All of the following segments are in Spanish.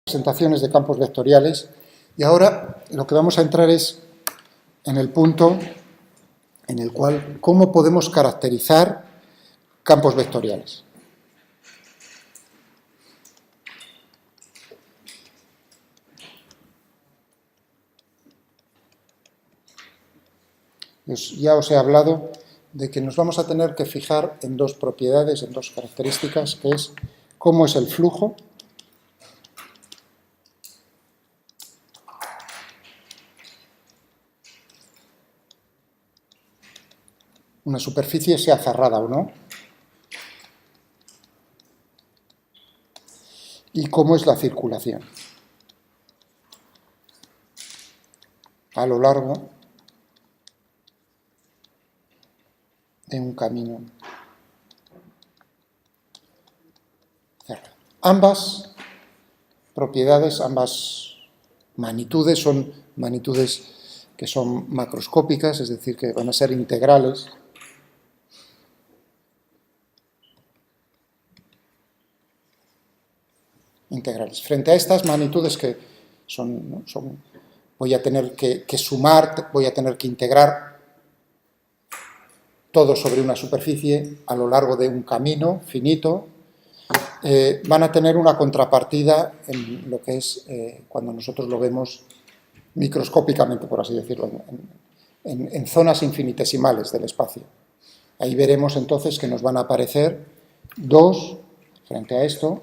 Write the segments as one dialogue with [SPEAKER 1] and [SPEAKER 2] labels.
[SPEAKER 1] Representaciones de campos vectoriales, y ahora lo que vamos a entrar es en el punto en el cual cómo podemos caracterizar campos vectoriales. Ya os he hablado de que nos vamos a tener que fijar en dos propiedades, en dos características, que es cómo es el flujo una superficie, sea cerrada o no, y cómo es la circulación a lo largo de un camino cerrado. Ambas propiedades, ambas magnitudes son magnitudes que son macroscópicas, es decir, que van a ser integrales. Frente a estas magnitudes que voy a tener que sumar, voy a tener que integrar todo sobre una superficie a lo largo de un camino finito, van a tener una contrapartida en lo que es cuando nosotros lo vemos microscópicamente, por así decirlo, en zonas infinitesimales del espacio. Ahí veremos entonces que nos van a aparecer dos, frente a esto,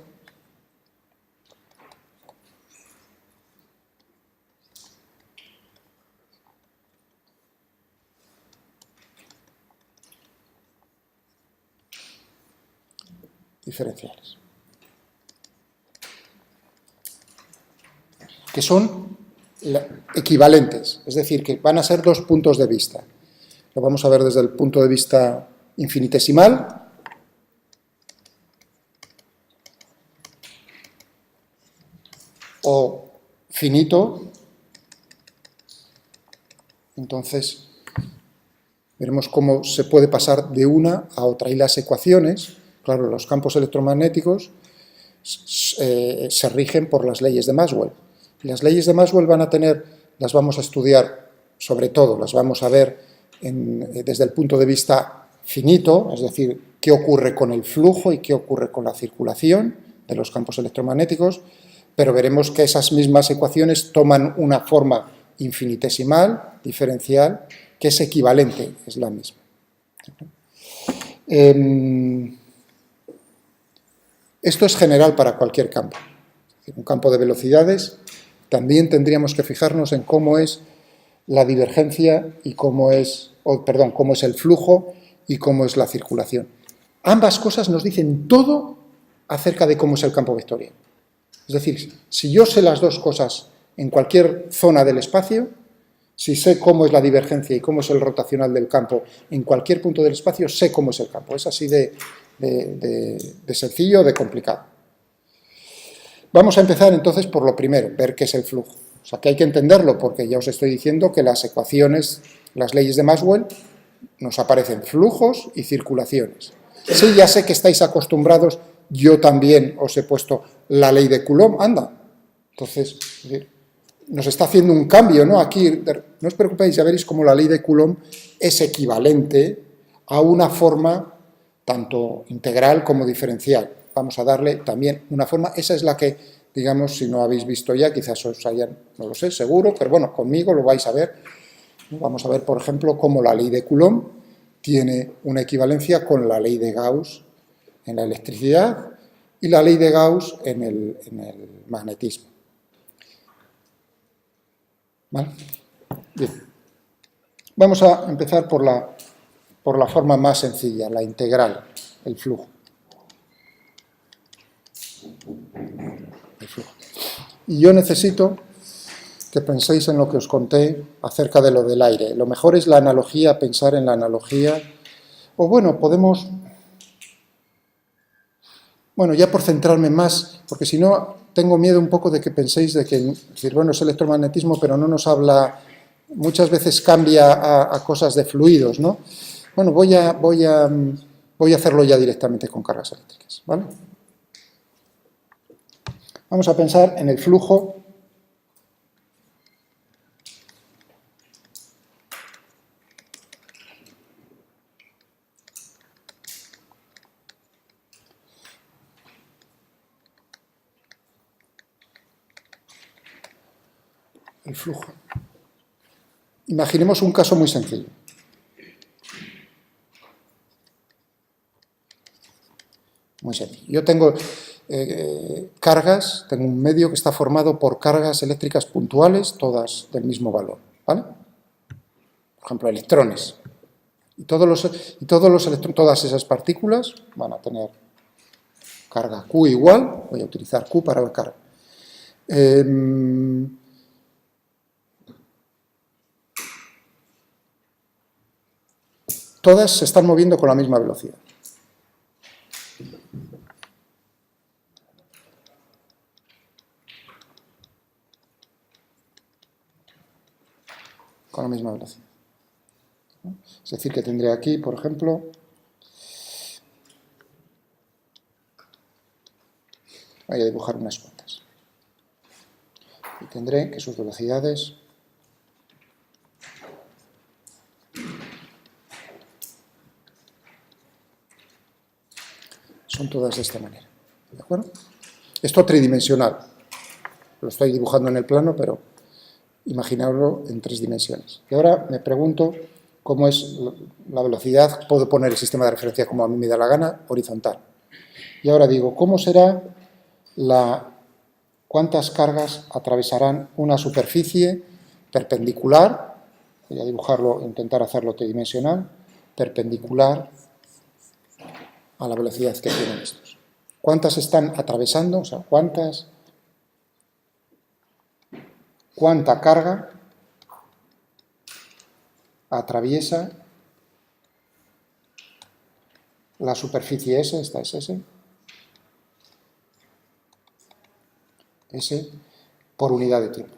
[SPEAKER 1] diferenciales, que son equivalentes, es decir, que van a ser dos puntos de vista. Lo vamos a ver desde el punto de vista infinitesimal o finito. Entonces, veremos cómo se puede pasar de una a otra. Y las ecuaciones, claro, los campos electromagnéticos se rigen por las leyes de Maxwell. Y las leyes de Maxwell las vamos a estudiar, sobre todo, las vamos a ver desde el punto de vista finito, es decir, qué ocurre con el flujo y qué ocurre con la circulación de los campos electromagnéticos, pero veremos que esas mismas ecuaciones toman una forma infinitesimal, diferencial, que es equivalente, es la misma. Esto es general para cualquier campo. Un campo de velocidades, también tendríamos que fijarnos en cómo es la divergencia y cómo es el flujo y cómo es la circulación. Ambas cosas nos dicen todo acerca de cómo es el campo vectorial. Es decir, si yo sé las dos cosas en cualquier zona del espacio, si sé cómo es la divergencia y cómo es el rotacional del campo en cualquier punto del espacio, sé cómo es el campo. Es así de sencillo, de complicado. Vamos a empezar entonces por lo primero, ver qué es el flujo. O sea, que hay que entenderlo porque ya os estoy diciendo que las ecuaciones, las leyes de Maxwell, nos aparecen flujos y circulaciones. Sí, ya sé que estáis acostumbrados, yo también os he puesto la ley de Coulomb, anda. Entonces, nos está haciendo un cambio, ¿no? Aquí, no os preocupéis, ya veréis cómo la ley de Coulomb es equivalente a una forma tanto integral como diferencial. Vamos a darle también una forma, esa es la que, digamos, si no habéis visto ya, quizás os hayan, no lo sé, seguro, pero bueno, conmigo lo vais a ver. Vamos a ver, por ejemplo, cómo la ley de Coulomb tiene una equivalencia con la ley de Gauss en la electricidad y la ley de Gauss en el magnetismo. ¿Vale? Bien. Vamos a empezar por la forma más sencilla, la integral, el flujo. Y yo necesito que penséis en lo que os conté acerca de lo del aire. Lo mejor es la analogía, pensar en la analogía. O bueno, podemos... Bueno, ya por centrarme más, porque si no tengo miedo un poco de que penséis de que, decir, bueno, es electromagnetismo, pero no nos habla, muchas veces cambia a cosas de fluidos, ¿no? Bueno, voy a hacerlo ya directamente con cargas eléctricas, ¿vale? Vamos a pensar en el flujo Imaginemos un caso muy sencillo. Muy sencillo. Yo tengo cargas, tengo un medio que está formado por cargas eléctricas puntuales, todas del mismo valor, ¿vale? Por ejemplo, electrones. Y todos electrones, todas esas partículas van a tener carga Q igual, voy a utilizar Q para la carga. Todas se están moviendo con la misma velocidad. Con la misma velocidad. Es decir, que tendré aquí, por ejemplo, voy a dibujar unas cuantas. Y tendré que sus velocidades son todas de esta manera. ¿De acuerdo? Esto tridimensional. Lo estoy dibujando en el plano, pero imaginaoslo en 3 dimensiones. Y ahora me pregunto cómo es la velocidad. Puedo poner el sistema de referencia como a mí me da la gana, horizontal. Y ahora digo, ¿cómo será cuántas cargas atravesarán una superficie perpendicular? Voy a dibujarlo, intentar hacerlo tridimensional, perpendicular a la velocidad que tienen estos. ¿Cuántas están atravesando? O sea, ¿cuánta carga atraviesa la superficie S? Esta es S por unidad de tiempo.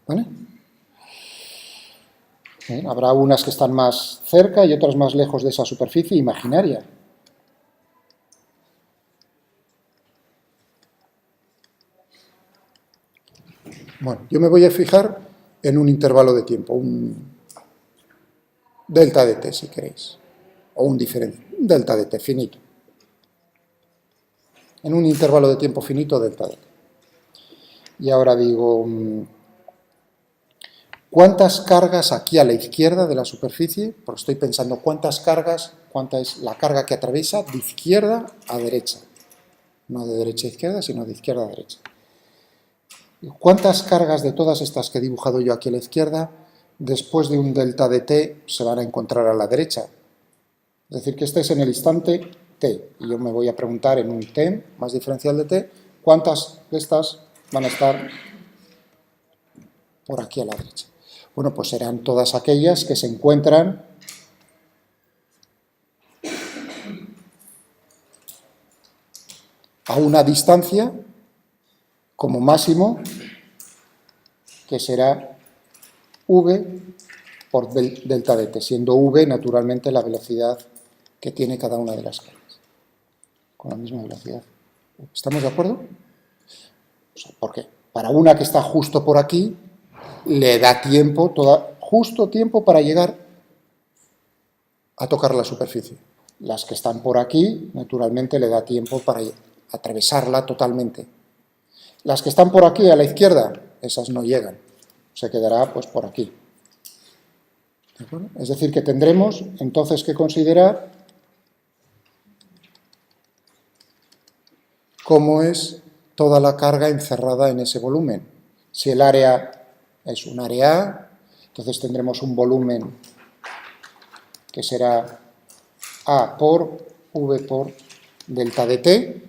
[SPEAKER 1] ¿Vale? Bien, habrá unas que están más cerca y otras más lejos de esa superficie imaginaria. Bueno, yo me voy a fijar en un intervalo de tiempo, un delta de t, si queréis, o un delta de t finito. En un intervalo de tiempo finito, delta de t. Y ahora digo, ¿cuántas cargas aquí a la izquierda de la superficie? Porque estoy pensando cuánta es la carga que atraviesa de izquierda a derecha. No de derecha a izquierda, sino de izquierda a derecha. ¿Cuántas cargas de todas estas que he dibujado yo aquí a la izquierda, después de un delta de t, se van a encontrar a la derecha? Es decir, que este es en el instante t, y yo me voy a preguntar en un t más diferencial de t, ¿cuántas de estas van a estar por aquí a la derecha? Bueno, pues serán todas aquellas que se encuentran a una distancia como máximo, que será v por delta de t, siendo v naturalmente la velocidad que tiene cada una de las cargas, con la misma velocidad. ¿Estamos de acuerdo? O sea, porque para una que está justo por aquí, le da tiempo, justo tiempo para llegar a tocar la superficie. Las que están por aquí, naturalmente, le da tiempo para atravesarla totalmente. Las que están por aquí, a la izquierda, esas no llegan. Se quedará, pues, por aquí. ¿De acuerdo? Es decir, que tendremos, entonces, que considerar cómo es toda la carga encerrada en ese volumen. Si el área es un área A, entonces tendremos un volumen que será A por V por delta de T.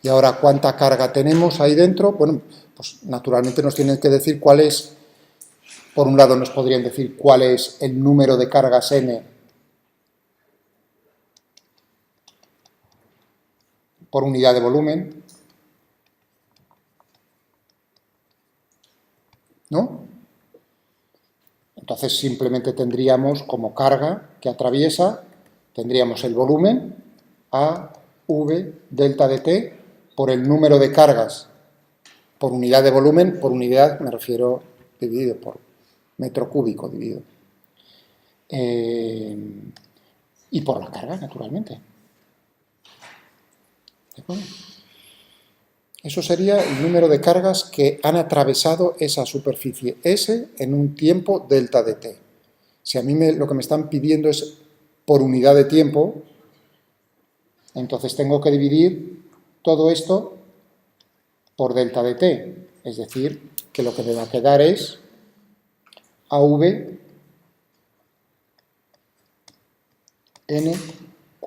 [SPEAKER 1] Y ahora, ¿cuánta carga tenemos ahí dentro? Bueno, pues naturalmente nos tienen que decir cuál es, por un lado nos podrían decir cuál es el número de cargas N por unidad de volumen, ¿no? Entonces simplemente tendríamos como carga que atraviesa tendríamos el volumen A, V, delta de T, por el número de cargas por unidad de volumen, por unidad me refiero dividido por metro cúbico dividido. Y por la carga, naturalmente. ¿De acuerdo? Eso sería el número de cargas que han atravesado esa superficie S en un tiempo delta de T. Si a mí lo que me están pidiendo es por unidad de tiempo, entonces tengo que dividir todo esto por delta de T. Es decir, que lo que me va a quedar es AV NQ.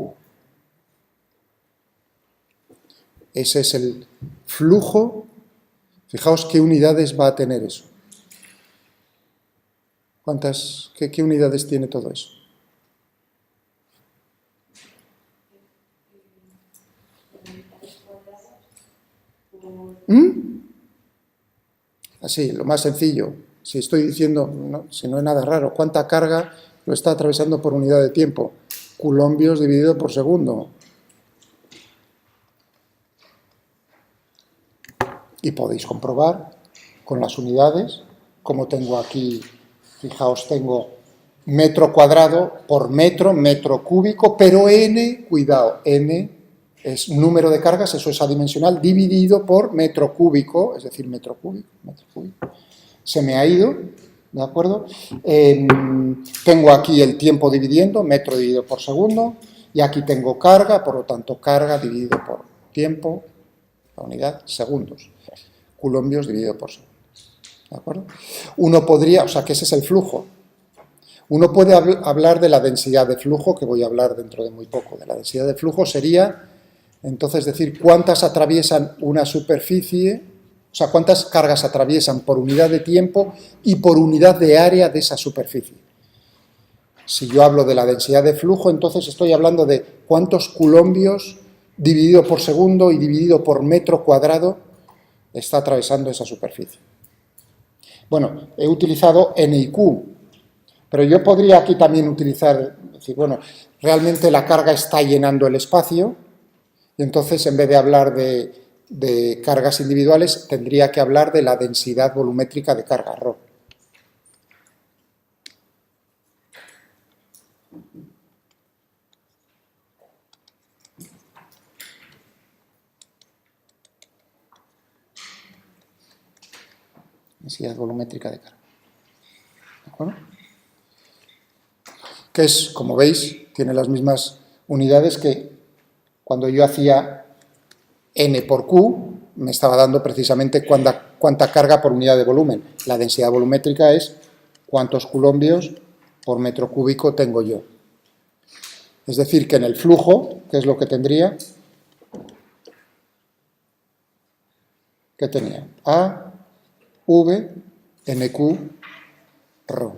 [SPEAKER 1] Ese es el flujo. Fijaos qué unidades va a tener eso. ¿Qué unidades tiene todo eso? Así, lo más sencillo. Si estoy diciendo, si no es nada raro, ¿cuánta carga lo está atravesando por unidad de tiempo? Coulombios dividido por segundo. Y podéis comprobar con las unidades, como tengo aquí, fijaos, tengo metro cuadrado por metro, metro cúbico, pero n, cuidado, n es número de cargas, eso es adimensional, dividido por metro cúbico, es decir, metro cúbico. Se me ha ido, ¿de acuerdo? Tengo aquí el tiempo dividiendo, metro dividido por segundo, y aquí tengo carga, por lo tanto, carga dividido por tiempo, la unidad, segundos. Coulombios dividido por segundo. ¿De acuerdo? Uno podría, o sea, que ese es el flujo. Uno puede hablar de la densidad de flujo, que voy a hablar dentro de muy poco. De la densidad de flujo sería, entonces, decir cuántas atraviesan una superficie, o sea, cuántas cargas atraviesan por unidad de tiempo y por unidad de área de esa superficie. Si yo hablo de la densidad de flujo, entonces estoy hablando de cuántos coulombios dividido por segundo y dividido por metro cuadrado está atravesando esa superficie. Bueno, he utilizado N y Q, pero yo podría aquí también utilizar, decir, bueno, realmente la carga está llenando el espacio, y entonces en vez de hablar de cargas individuales, tendría que hablar de la densidad volumétrica de carga, ρ. Densidad volumétrica de carga. ¿De acuerdo? Que es, como veis, tiene las mismas unidades que cuando yo hacía N por Q, me estaba dando precisamente cuánta carga por unidad de volumen. La densidad volumétrica es cuántos coulombios por metro cúbico tengo yo. Es decir, que en el flujo, ¿qué es lo que tendría? ¿Qué tenía? A, V, NQ, ρ.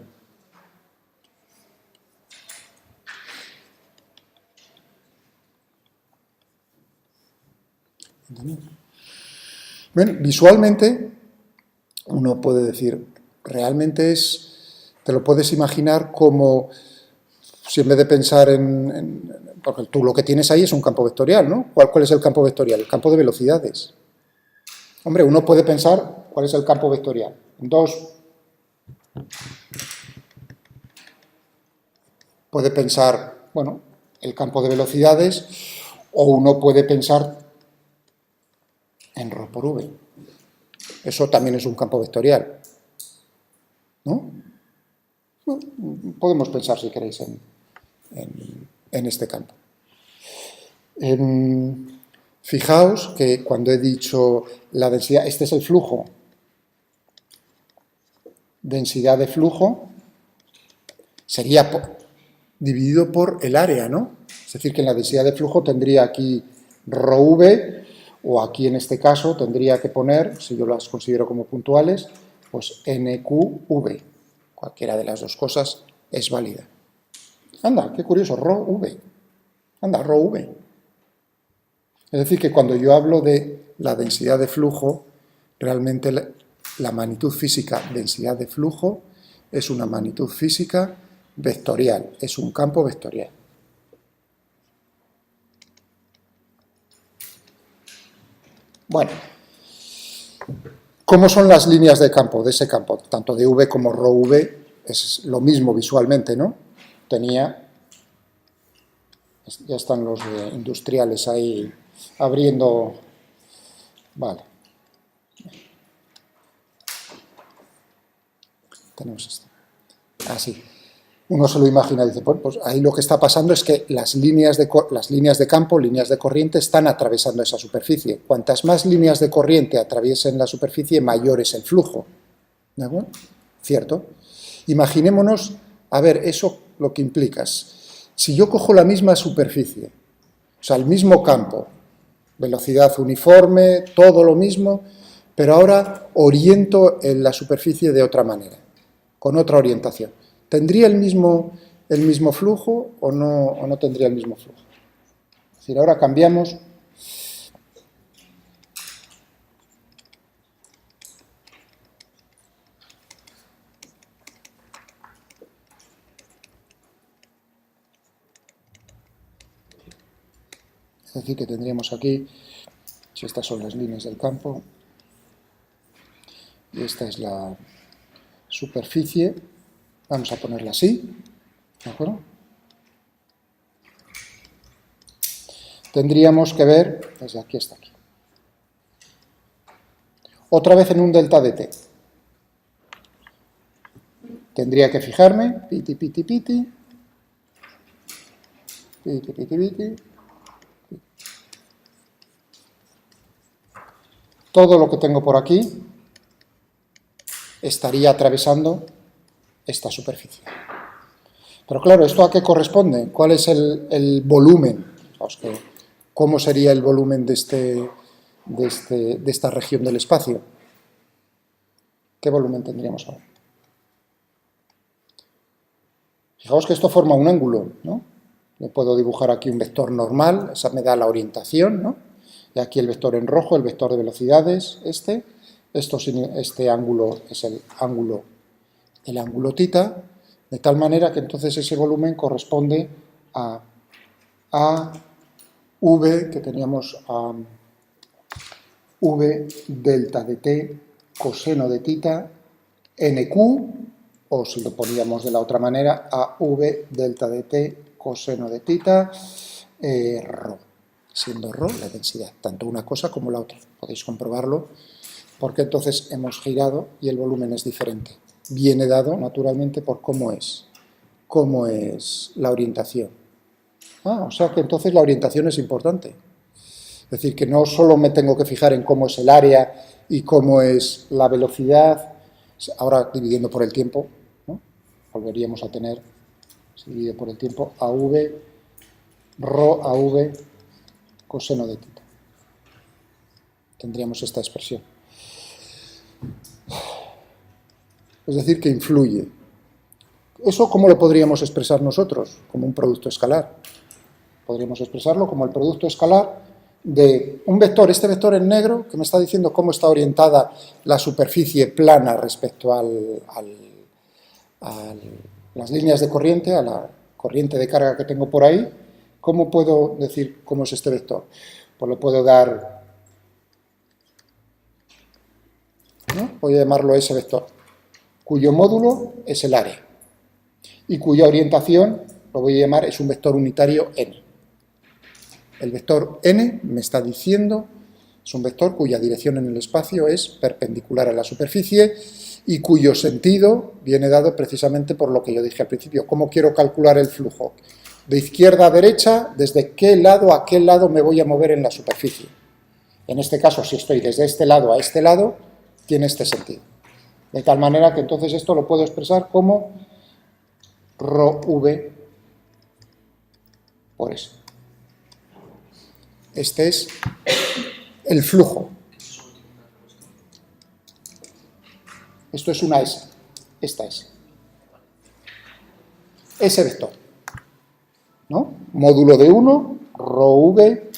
[SPEAKER 1] Bueno, visualmente uno puede decir, realmente te lo puedes imaginar como, si en vez de pensar porque tú lo que tienes ahí es un campo vectorial, ¿no? ¿Cuál es el campo vectorial? El campo de velocidades. Hombre, uno puede pensar, ¿cuál es el campo vectorial? Puede pensar, bueno, el campo de velocidades, o uno puede pensar en ρ por v. Eso también es un campo vectorial, ¿no? Podemos pensar, si queréis, en este campo. Fijaos que cuando he dicho la densidad, este es el flujo, densidad de flujo, sería dividido por el área, ¿no? Es decir, que en la densidad de flujo tendría aquí ρv, o aquí en este caso tendría que poner, si yo las considero como puntuales, pues NQV. Cualquiera de las dos cosas es válida. Anda, qué curioso, ρv. Anda, ρv. Es decir, que cuando yo hablo de la densidad de flujo, realmente la magnitud física densidad de flujo es una magnitud física vectorial, es un campo vectorial. Bueno, ¿cómo son las líneas de campo, de ese campo? Tanto de V como ρV es lo mismo visualmente, ¿no? Ya están los industriales ahí abriendo, vale. Tenemos esto. Así. Uno se lo imagina, dice, pues ahí lo que está pasando es que las líneas de campo, líneas de corriente, están atravesando esa superficie. Cuantas más líneas de corriente atraviesen la superficie, mayor es el flujo. ¿De acuerdo? ¿Cierto? Imaginémonos, a ver, eso lo que implica. Si yo cojo la misma superficie, o sea, el mismo campo, velocidad uniforme, todo lo mismo, pero ahora oriento en la superficie de otra manera, con otra orientación. ¿Tendría el mismo flujo o no tendría el mismo flujo? Es decir, ahora cambiamos. Es decir, que tendríamos aquí, si estas son las líneas del campo, y esta es la superficie, vamos a ponerla así, ¿de acuerdo? Tendríamos que ver, desde aquí hasta aquí, otra vez en un delta de t. Tendría que fijarme, piti, piti, piti, piti, piti, piti. Todo lo que tengo por aquí estaría atravesando esta superficie. Pero claro, ¿esto a qué corresponde? ¿Cuál es el volumen? ¿Cómo sería el volumen de esta región del espacio? ¿Qué volumen tendríamos ahora? Fijaos que esto forma un ángulo, ¿no? Le puedo dibujar aquí un vector normal, esa me da la orientación, ¿no? Y aquí el vector en rojo, el vector de velocidades, este ángulo es el ángulo θ, de tal manera que entonces ese volumen corresponde a V, que teníamos a V delta de t coseno de θ nq, o si lo poníamos de la otra manera, a V delta de t coseno de θ ρ, siendo ρ la densidad, tanto una cosa como la otra. Podéis comprobarlo, porque entonces hemos girado y el volumen es diferente. Viene dado, naturalmente, por cómo es la orientación. O sea que entonces la orientación es importante. Es decir, que no solo me tengo que fijar en cómo es el área y cómo es la velocidad, ahora dividiendo por el tiempo, ¿no? Volveríamos a tener, se divide por el tiempo, a V, ρ a V, coseno de θ. Tendríamos esta expresión. Es decir, que influye. ¿Eso cómo lo podríamos expresar nosotros? Como un producto escalar. Podríamos expresarlo como el producto escalar de un vector, este vector en negro, que me está diciendo cómo está orientada la superficie plana respecto a las líneas de corriente, a la corriente de carga que tengo por ahí. ¿Cómo puedo decir cómo es este vector? Pues le puedo dar, ¿no? Voy a llamarlo ese vector, cuyo módulo es el área y cuya orientación, lo voy a llamar, es un vector unitario n. El vector n me está diciendo, es un vector cuya dirección en el espacio es perpendicular a la superficie y cuyo sentido viene dado precisamente por lo que yo dije al principio. ¿Cómo quiero calcular el flujo? De izquierda a derecha, ¿desde qué lado a qué lado me voy a mover en la superficie? En este caso, si estoy desde este lado a este lado, tiene este sentido. De tal manera que entonces esto lo puedo expresar como ρv por eso. Este es el flujo. Esto es una S. Esta es. Ese vector, ¿no? Módulo de uno, ρv,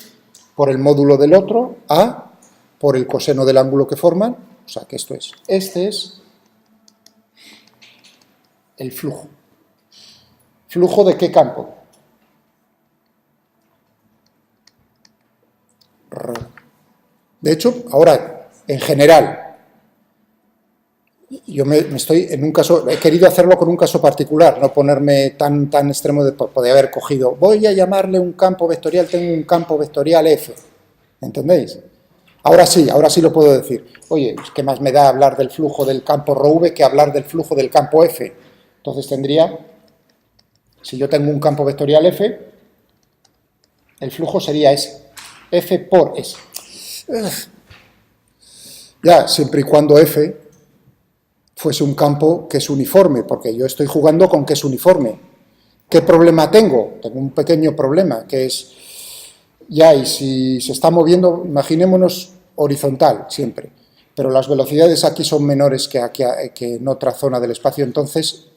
[SPEAKER 1] por el módulo del otro, A, por el coseno del ángulo que forman. O sea que esto es. Este es el flujo. ¿Flujo de qué campo? De hecho, ahora, en general, yo me estoy en un caso, he querido hacerlo con un caso particular, no ponerme tan extremo de poder haber cogido, voy a llamarle un campo vectorial, tengo un campo vectorial F, ¿entendéis? Ahora sí lo puedo decir. Oye, ¿qué más me da hablar del flujo del campo ρV que hablar del flujo del campo F? Entonces tendría, si yo tengo un campo vectorial F, el flujo sería S, F por S. Ya, siempre y cuando F fuese un campo que es uniforme, porque yo estoy jugando con que es uniforme. ¿Qué problema tengo? Tengo un pequeño problema, que es, ya, y si se está moviendo, imaginémonos horizontal siempre, pero las velocidades aquí son menores que en otra zona del espacio, entonces,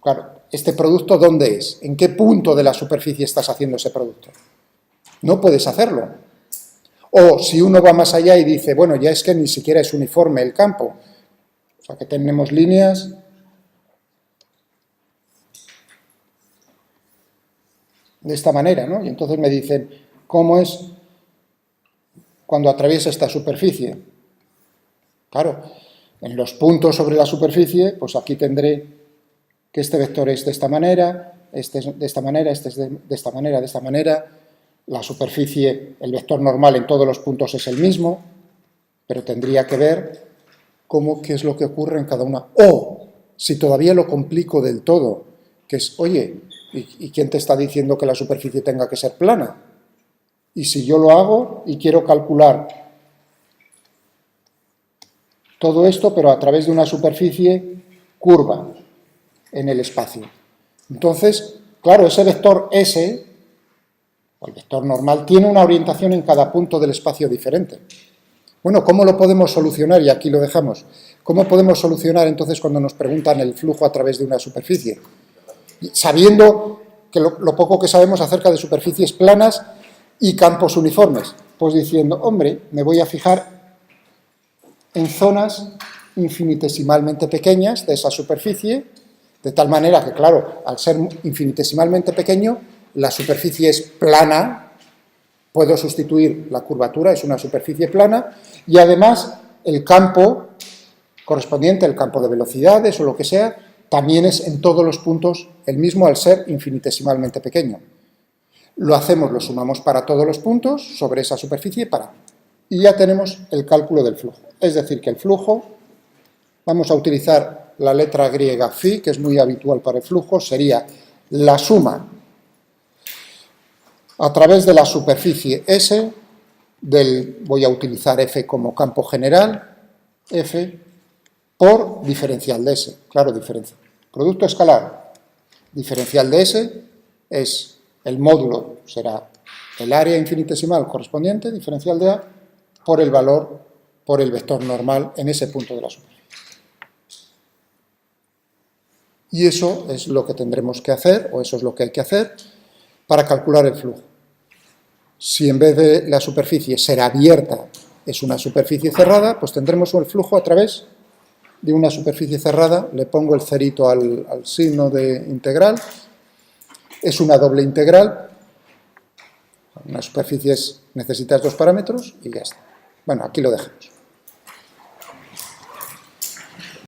[SPEAKER 1] claro, ¿este producto dónde es? ¿En qué punto de la superficie estás haciendo ese producto? No puedes hacerlo. O si uno va más allá y dice, bueno, ya es que ni siquiera es uniforme el campo, o sea que tenemos líneas de esta manera, ¿no? Y entonces me dicen, ¿cómo es cuando atraviesa esta superficie? Claro, en los puntos sobre la superficie, pues aquí tendré que este vector es de esta manera, este es de esta manera, este es de esta manera, de esta manera. La superficie, el vector normal en todos los puntos es el mismo, pero tendría que ver qué es lo que ocurre en cada una. O, si todavía lo complico del todo, que es, oye, ¿y quién te está diciendo que la superficie tenga que ser plana? Y si yo lo hago y quiero calcular todo esto, pero a través de una superficie curva en el espacio. Entonces, claro, ese vector S, o el vector normal, tiene una orientación en cada punto del espacio diferente. Bueno, ¿cómo lo podemos solucionar? Y aquí lo dejamos. ¿Cómo podemos solucionar entonces cuando nos preguntan el flujo a través de una superficie? Sabiendo que lo poco que sabemos acerca de superficies planas y campos uniformes. Pues diciendo, hombre, me voy a fijar en zonas infinitesimalmente pequeñas de esa superficie, de tal manera que, claro, al ser infinitesimalmente pequeño, la superficie es plana, puedo sustituir la curvatura, es una superficie plana, y además el campo correspondiente, el campo de velocidades o lo que sea, también es en todos los puntos el mismo al ser infinitesimalmente pequeño. Lo hacemos, lo sumamos para todos los puntos sobre esa superficie y ya tenemos el cálculo del flujo. Es decir, que el flujo, vamos a utilizar la letra griega phi, que es muy habitual para el flujo, sería la suma a través de la superficie S, voy a utilizar F como campo general, F por diferencial de S. Claro, producto escalar, diferencial de S es el módulo, será el área infinitesimal correspondiente, diferencial de A, por el valor, por el vector normal en ese punto de la superficie. Y eso es lo que tendremos que hacer, o eso es lo que hay que hacer, para calcular el flujo. Si en vez de la superficie ser abierta es una superficie cerrada, pues tendremos el flujo a través de una superficie cerrada. Le pongo el cerito al signo de integral. Es una doble integral. Una superficie necesitas dos parámetros y ya está. Bueno, aquí lo dejamos.